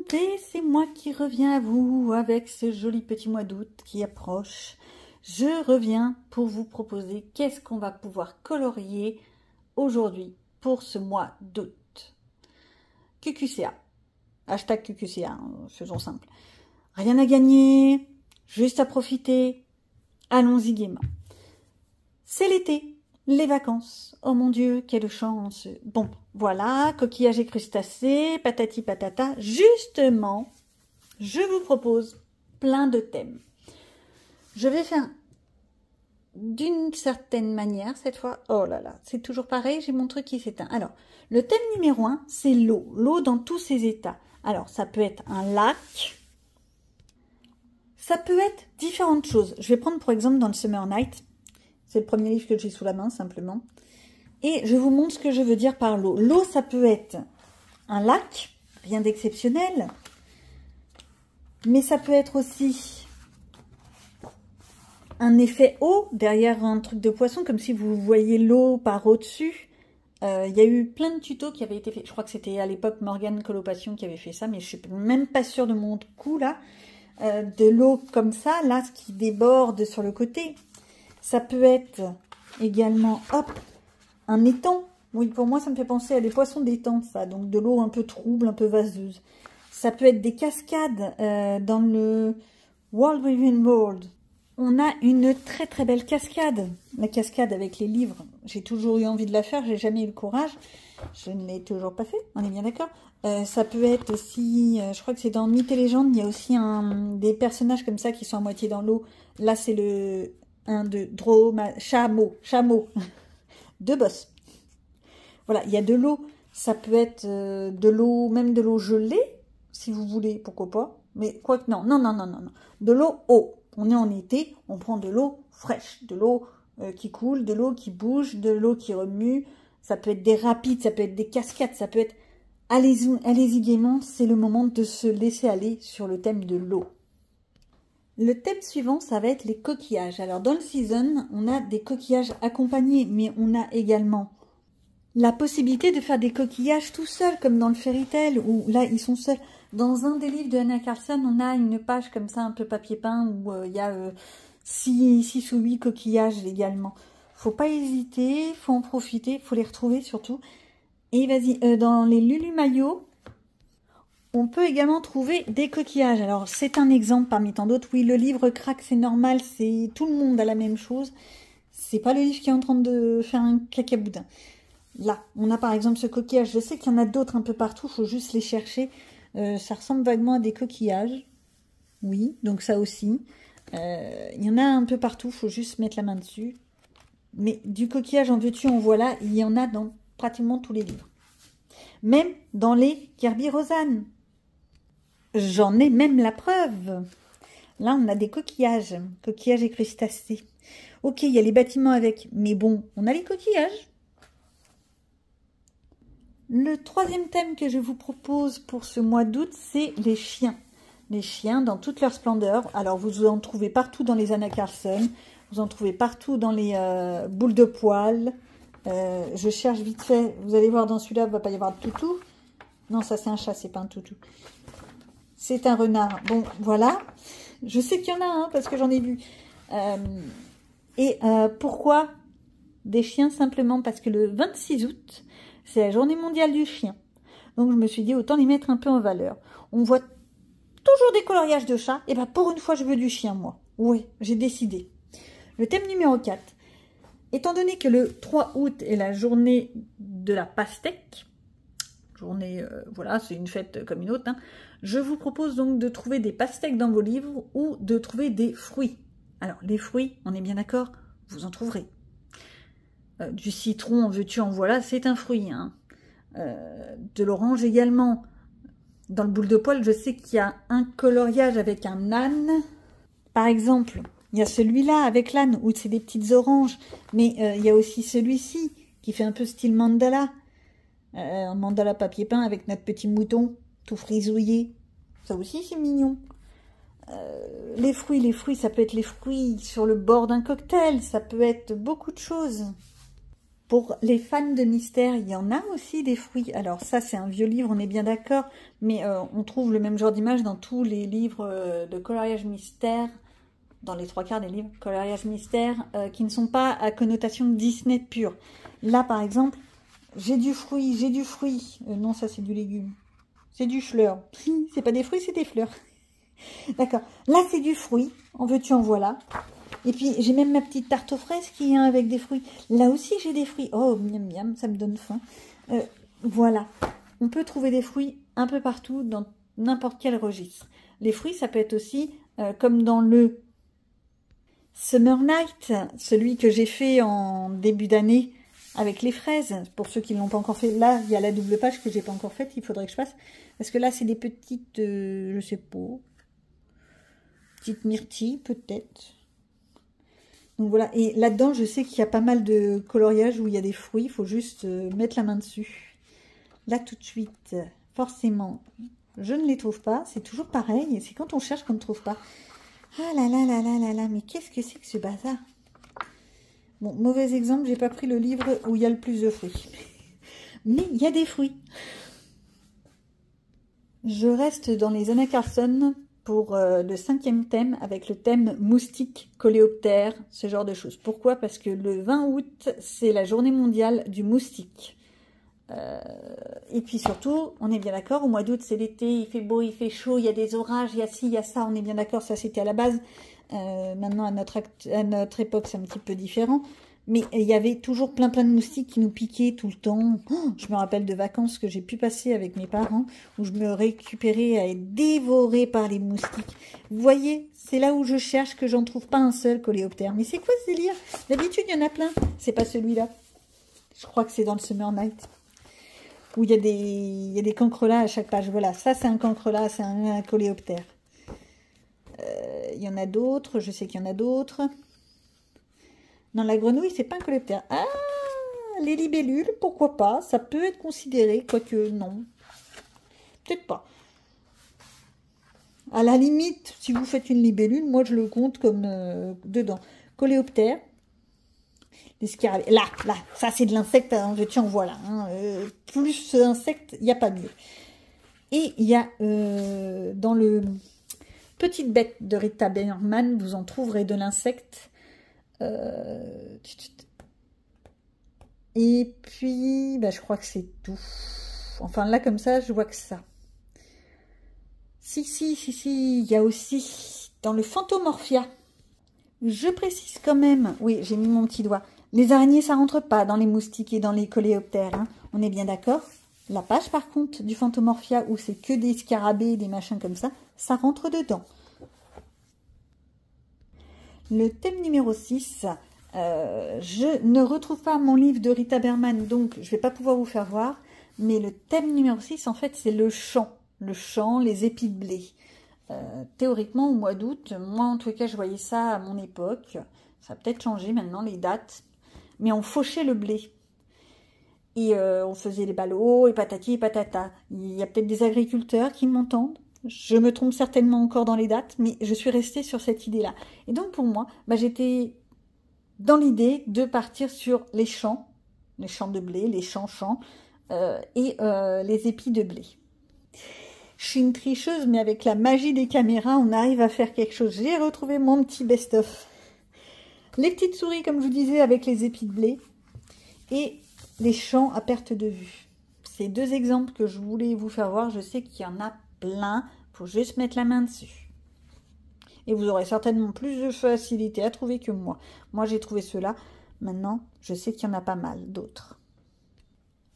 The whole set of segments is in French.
toutes et c'est moi qui reviens à vous avec ce joli petit mois d'août qui approche. Je reviens pour vous proposer qu'est-ce qu'on va pouvoir colorier aujourd'hui pour ce mois d'août. QQCA, hashtag QQCA, faisons simple. Rien à gagner, juste à profiter, allons-y gaiement. C'est l'été. Les vacances. Oh mon Dieu, quelle chance. Bon, voilà, coquillages et crustacés, patati patata. Justement, je vous propose plein de thèmes. Je vais faire d'une certaine manière cette fois. Oh là là, c'est toujours pareil, j'ai mon truc qui s'éteint. Alors, le thème numéro 1, c'est l'eau. L'eau dans tous ses états. Alors, ça peut être un lac. Ça peut être différentes choses. Je vais prendre pour exemple dans le Summer Night. C'est le premier livre que j'ai sous la main, simplement. Et je vous montre ce que je veux dire par l'eau. L'eau, ça peut être un lac, rien d'exceptionnel. Mais ça peut être aussi un effet eau, derrière un truc de poisson, comme si vous voyez l'eau par au-dessus. Il y a eu plein de tutos qui avaient été faits. Je crois que c'était à l'époque Morgane Colopation qui avait fait ça, mais je suis même pas sûre de mon coup, là. De l'eau comme ça, là, ce qui déborde sur le côté. Ça peut être également, hop, un étang. Oui, pour moi, ça me fait penser à des poissons d'étang, ça. Donc, de l'eau un peu trouble, un peu vaseuse. Ça peut être des cascades dans le World Within World. On a une très très belle cascade. La cascade avec les livres, j'ai toujours eu envie de la faire. J'ai jamais eu le courage. Je ne l'ai toujours pas fait, on est bien d'accord. Ça peut être aussi, je crois que c'est dans Mythes et légendes, il y a aussi des personnages comme ça qui sont à moitié dans l'eau. Là, c'est le... chameau, deux bosses. Voilà, il y a de l'eau, ça peut être de l'eau, même de l'eau gelée, si vous voulez, pourquoi pas. Mais quoi que non. De l'eau eau. On est en été, on prend de l'eau fraîche, de l'eau qui coule, de l'eau qui bouge, de l'eau qui remue. Ça peut être des rapides, ça peut être des cascades, ça peut être... Allez-y gaiement, c'est le moment de se laisser aller sur le thème de l'eau. Le thème suivant, ça va être les coquillages. Alors, dans le season, on a des coquillages accompagnés, mais on a également la possibilité de faire des coquillages tout seul, comme dans le Fairy Tail, où là, ils sont seuls. Dans un des livres de Anna Carlson, on a une page comme ça, un peu papier peint, où il y a 6 ou 8 coquillages également. Faut pas hésiter, faut en profiter, faut les retrouver surtout. Et vas-y, dans les Lulu Maillot, on peut également trouver des coquillages. Alors, c'est un exemple parmi tant d'autres. Oui, le livre craque, c'est normal. C'est tout le monde a la même chose. C'est pas le livre qui est en train de faire un cacaboudin. Là, on a par exemple ce coquillage. Je sais qu'il y en a d'autres un peu partout. Il faut juste les chercher. Ça ressemble vaguement à des coquillages. Oui, donc ça aussi. Il y en a un peu partout. Il faut juste mettre la main dessus. Mais du coquillage en veux-tu, en voilà. Il y en a dans pratiquement tous les livres. Même dans les Kirby Rosanne. J'en ai même la preuve. Là, on a des coquillages et crustacés. Ok, il y a les bâtiments avec, mais bon, on a les coquillages. Le troisième thème que je vous propose pour ce mois d'août, c'est les chiens. Les chiens dans toute leur splendeur. Alors, vous en trouvez partout dans les Anna Carlson. Vous en trouvez partout dans les boules de poils. Je cherche vite fait. Vous allez voir dans celui-là, il ne va pas y avoir de toutou. Non, ça c'est un chat, c'est pas un toutou. C'est un renard. Bon, voilà. Je sais qu'il y en a, hein, parce que j'en ai vu. Pourquoi des chiens? Simplement parce que le 26 août, c'est la journée mondiale du chien. Donc, je me suis dit, autant les mettre un peu en valeur. On voit toujours des coloriages de chats. Et bien, pour une fois, je veux du chien, moi. Oui, j'ai décidé. Le thème numéro 4. Étant donné que le 3 août est la journée de la pastèque, voilà, c'est une fête comme une autre, hein, je vous propose donc de trouver des pastèques dans vos livres ou de trouver des fruits. Alors, les fruits, on est bien d'accord, vous en trouverez. Du citron, en veux-tu, en voilà, c'est un fruit. Hein. De l'orange également. Dans le boule de poil, je sais qu'il y a un coloriage avec un âne. Par exemple, il y a celui-là avec l'âne où c'est des petites oranges. Mais il y a aussi celui-ci qui fait un peu style mandala. Un mandala papier peint avec notre petit mouton tout frisouillé. Ça aussi, c'est mignon. Les fruits, ça peut être les fruits sur le bord d'un cocktail. Ça peut être beaucoup de choses. Pour les fans de mystère, il y en a aussi des fruits. Alors ça, c'est un vieux livre, on est bien d'accord, mais on trouve le même genre d'image dans tous les livres de coloriage mystère, dans les 3/4 des livres coloriage mystère, qui ne sont pas à connotation Disney pure. Là, par exemple, j'ai du fruit, j'ai du fruit. Non, ça, c'est du légume. C'est du fleur. C'est pas des fruits, c'est des fleurs. D'accord. Là, c'est du fruit. En veux-tu, en voilà. Et puis, j'ai même ma petite tarte aux fraises qui est avec des fruits. Là aussi, j'ai des fruits. Oh, miam miam, ça me donne faim. Voilà. On peut trouver des fruits un peu partout, dans n'importe quel registre. Les fruits, ça peut être aussi, comme dans le Summer Night, celui que j'ai fait en début d'année avec les fraises. Pour ceux qui ne l'ont pas encore fait, là, il y a la double page que j'ai pas encore faite. Il faudrait que je fasse. Parce que là, c'est des petites, je sais pas, petites myrtilles, peut-être. Donc voilà, et là-dedans, je sais qu'il y a pas mal de coloriage où il y a des fruits, il faut juste mettre la main dessus. Là, tout de suite, forcément, je ne les trouve pas, c'est toujours pareil, et c'est quand on cherche qu'on ne trouve pas. Ah là là là là là là, mais qu'est-ce que c'est que ce bazar? Bon, mauvais exemple, j'ai pas pris le livre où il y a le plus de fruits. Mais il y a des fruits. Je reste dans les Anna Carson pour le 5e thème, avec le thème moustique, coléoptère, ce genre de choses. Pourquoi? Parce que le 20 août, c'est la journée mondiale du moustique. Et puis surtout, on est bien d'accord, au mois d'août, c'est l'été, il fait beau, il fait chaud, il y a des orages, il y a ci, il y a ça, on est bien d'accord, ça c'était à la base. Maintenant, à notre époque, c'est un petit peu différent. Mais il y avait toujours plein de moustiques qui nous piquaient tout le temps. Oh, je me rappelle de vacances que j'ai pu passer avec mes parents, où je me récupérais à être dévorée par les moustiques. Vous voyez, c'est là où je cherche que j'en trouve pas un seul coléoptère. Mais c'est quoi ce délire? D'habitude, il y en a plein. C'est pas celui-là. Je crois que c'est dans le Summer Night. Où il y a des cancrelats à chaque page. Voilà, ça c'est un cancrelat, c'est un coléoptère. Il y en a d'autres, je sais qu'il y en a d'autres. Non, la grenouille, c'est pas un coléoptère. Ah, les libellules, pourquoi pas? Ça peut être considéré, quoique non. Peut-être pas. À la limite, si vous faites une libellule, moi je le compte comme dedans. Coléoptère. Les scarabées. Là, ça c'est de l'insecte, hein, je tiens, voilà. Hein, plus insecte, il n'y a pas mieux. Et il y a dans le Petite Bête de Rita Berman, vous en trouverez de l'insecte. Et puis, bah, je crois que c'est tout. Enfin, là, comme ça, je vois que ça. Si, il y a aussi dans le Phantomorphia. Je précise quand même, oui, j'ai mis mon petit doigt. Les araignées, ça rentre pas dans les moustiques et dans les coléoptères. Hein. On est bien d'accord? La page, par contre, du Phantomorphia, où c'est que des scarabées, des machins comme ça rentre dedans. Le thème numéro 6, je ne retrouve pas mon livre de Rita Berman, donc je ne vais pas pouvoir vous faire voir. Mais le thème numéro 6, en fait, c'est le champ. Le champ, les épis de blé. Théoriquement, au mois d'août, moi, en tout cas, je voyais ça à mon époque. Ça a peut-être changé maintenant, les dates. Mais on fauchait le blé. Et on faisait les ballots, et patati et patata. Il y a peut-être des agriculteurs qui m'entendent. Je me trompe certainement encore dans les dates, mais je suis restée sur cette idée-là. Et donc, pour moi, bah, j'étais dans l'idée de partir sur les champs de blé, les champs, et les épis de blé. Je suis une tricheuse, mais avec la magie des caméras, on arrive à faire quelque chose. J'ai retrouvé mon petit best-of. Les petites souris, comme je vous disais, avec les épis de blé. Et les champs à perte de vue. C'est deux exemples que je voulais vous faire voir. Je sais qu'il y en a plein. Il faut juste mettre la main dessus. Et vous aurez certainement plus de facilité à trouver que moi. Moi, j'ai trouvé ceux-là. Maintenant, je sais qu'il y en a pas mal d'autres.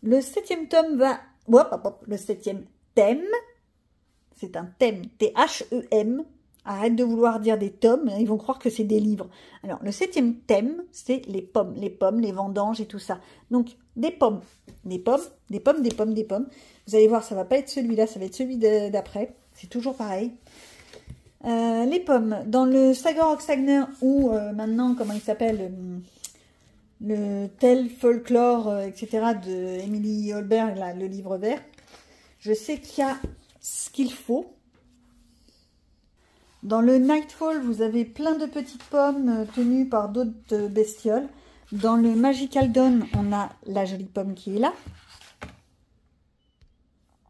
Le 7e tome va... Le 7e thème... C'est un thème, T-H-E-M. Arrête de vouloir dire des tomes, ils vont croire que c'est des livres. Alors, le 7e thème, c'est les pommes, les vendanges et tout ça. Donc, des pommes. Vous allez voir, ça va pas être celui-là, ça va être celui d'après. C'est toujours pareil. Les pommes. Dans le Sagor Sagner, ou maintenant, comment il s'appelle, le Tel Folklore, etc., de Emily Holberg, là, le livre vert, je sais qu'il y a ce qu'il faut. Dans le Nightfall, vous avez plein de petites pommes tenues par d'autres bestioles. Dans le Magical Dawn, on a la jolie pomme qui est là.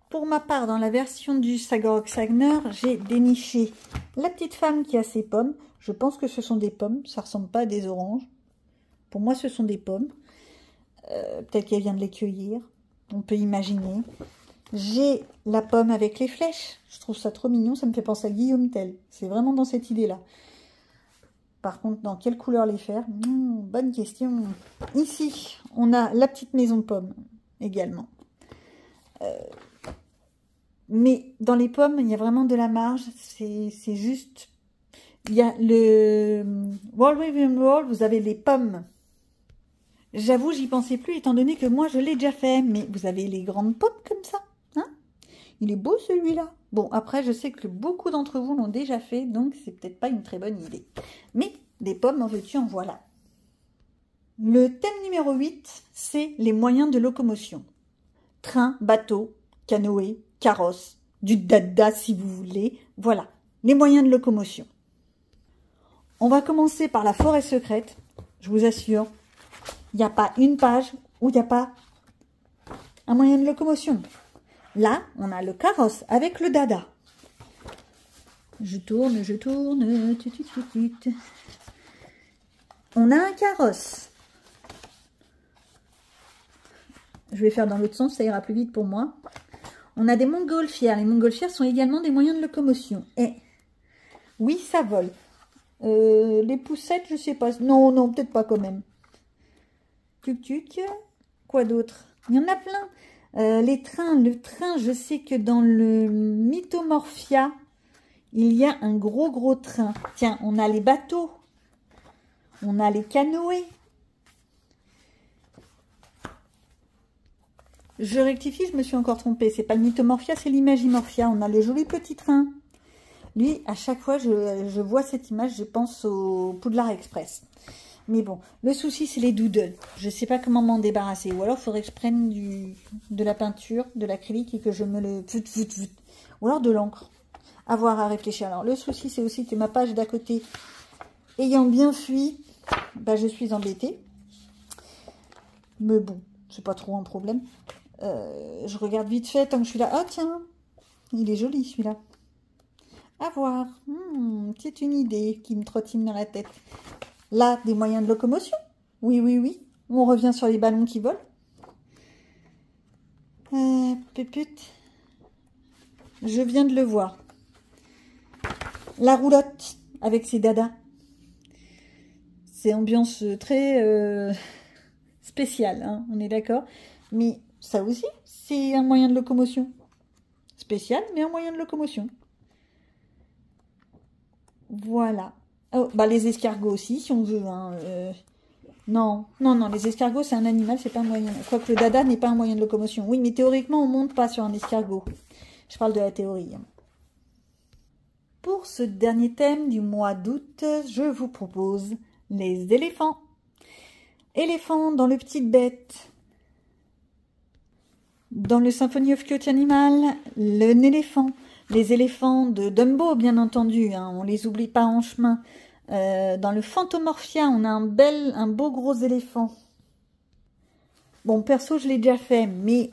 Pour ma part, dans la version du Sagor Sagner, j'ai déniché la petite femme qui a ses pommes. Je pense que ce sont des pommes, ça ressemble pas à des oranges. Pour moi, ce sont des pommes. Peut-être qu'elle vient de les cueillir. On peut imaginer. J'ai la pomme avec les flèches. Je trouve ça trop mignon. Ça me fait penser à Guillaume Tell. C'est vraiment dans cette idée-là. Par contre, dans quelle couleur les faire? Bonne question. Ici, on a la petite maison pomme également. Mais dans les pommes, il y a vraiment de la marge. C'est juste... Il y a le World Within World, vous avez les pommes. J'avoue, j'y pensais plus, étant donné que moi, je l'ai déjà fait. Mais vous avez les grandes pommes comme ça. Hein? Il est beau, celui-là. Bon, après, je sais que beaucoup d'entre vous l'ont déjà fait, donc c'est peut-être pas une très bonne idée. Mais des pommes, en veux-tu, en voilà. Le thème numéro 8, c'est les moyens de locomotion. Train, bateau, canoë, carrosse, du dada si vous voulez. Voilà, les moyens de locomotion. On va commencer par la forêt secrète. Je vous assure, il n'y a pas une page où il n'y a pas un moyen de locomotion. Là, on a le carrosse avec le dada. Je tourne, On a un carrosse. Je vais faire dans l'autre sens, ça ira plus vite pour moi. On a des montgolfières. Les montgolfières sont également des moyens de locomotion. Et oui, ça vole. Les poussettes, je sais pas. Non, non, peut-être pas quand même. Tuk-tuk. Quoi d'autre? Il y en a plein. Les trains. Le train, je sais que dans le Mythomorphia, il y a un gros train. Tiens, on a les bateaux. On a les canoës. Je rectifie, je me suis encore trompée. C'est pas le Mythomorphia, c'est l'Imagimorphia. On a le joli petit train. Lui, à chaque fois, je vois cette image, je pense au Poudlard Express. Mais bon, le souci, c'est les doodles. Je ne sais pas comment m'en débarrasser. Ou alors, il faudrait que je prenne de la peinture, de l'acrylique et que je me le... Ou alors de l'encre. Avoir à réfléchir. Alors, le souci, c'est aussi que ma page d'à côté, ayant bien fui, bah, je suis embêtée. Mais bon, c'est pas trop un problème. Je regarde vite fait tant que je suis là. Ah, tiens, il est joli, celui-là. À voir. C'est une idée qui me trottine dans la tête. Là, des moyens de locomotion. Oui, oui, oui. On revient sur les ballons qui volent. Pépute. Je viens de le voir. La roulotte avec ses dadas. C'est ambiance très spéciale, hein, on est d'accord. Mais ça aussi, c'est un moyen de locomotion. Spécial, mais un moyen de locomotion. Voilà. Oh, bah les escargots aussi, si on veut. Hein. Non, non, non, les escargots, c'est un animal, c'est pas un moyen. Quoique le dada n'est pas un moyen de locomotion. Oui, mais théoriquement, on monte pas sur un escargot. Je parle de la théorie. Pour ce dernier thème du mois d'août, je vous propose les éléphants. Éléphants dans le Petite Bête. Dans le Symphony of Cute Animal, l'éléphant. Les éléphants de Dumbo, bien entendu, hein, on les oublie pas en chemin. Dans le Phantomorphia, on a un beau gros éléphant. Bon, perso, je l'ai déjà fait, mais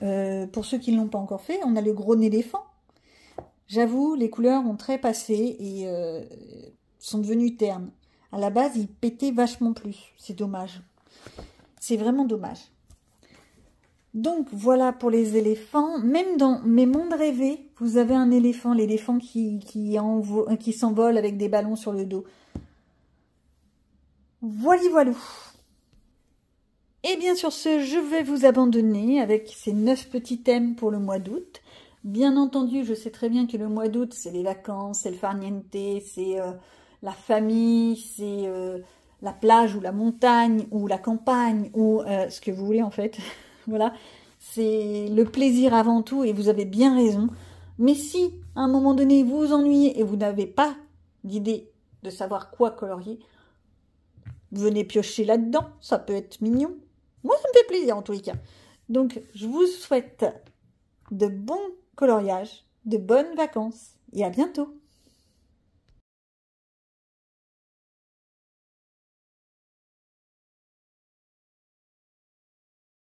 pour ceux qui ne l'ont pas encore fait, on a le gros éléphant. J'avoue, les couleurs ont très passé et sont devenues ternes. À la base, ils pétaient vachement plus. C'est dommage. C'est vraiment dommage. Donc, voilà pour les éléphants. Même dans mes mondes rêvés, vous avez un éléphant. L'éléphant qui s'envole avec des ballons sur le dos. Voilà, voilà. Et bien sur ce, je vais vous abandonner avec ces 9 petits thèmes pour le mois d'août. Bien entendu, je sais très bien que le mois d'août, c'est les vacances, c'est le farniente, c'est la famille, c'est la plage ou la montagne ou la campagne ou ce que vous voulez en fait. Voilà, c'est le plaisir avant tout et vous avez bien raison. Mais si à un moment donné vous vous ennuyez et vous n'avez pas d'idée de savoir quoi colorier, venez piocher là-dedans, ça peut être mignon. Moi, ça me fait plaisir en tous les cas. Donc, je vous souhaite de bons coloriages, de bonnes vacances et à bientôt.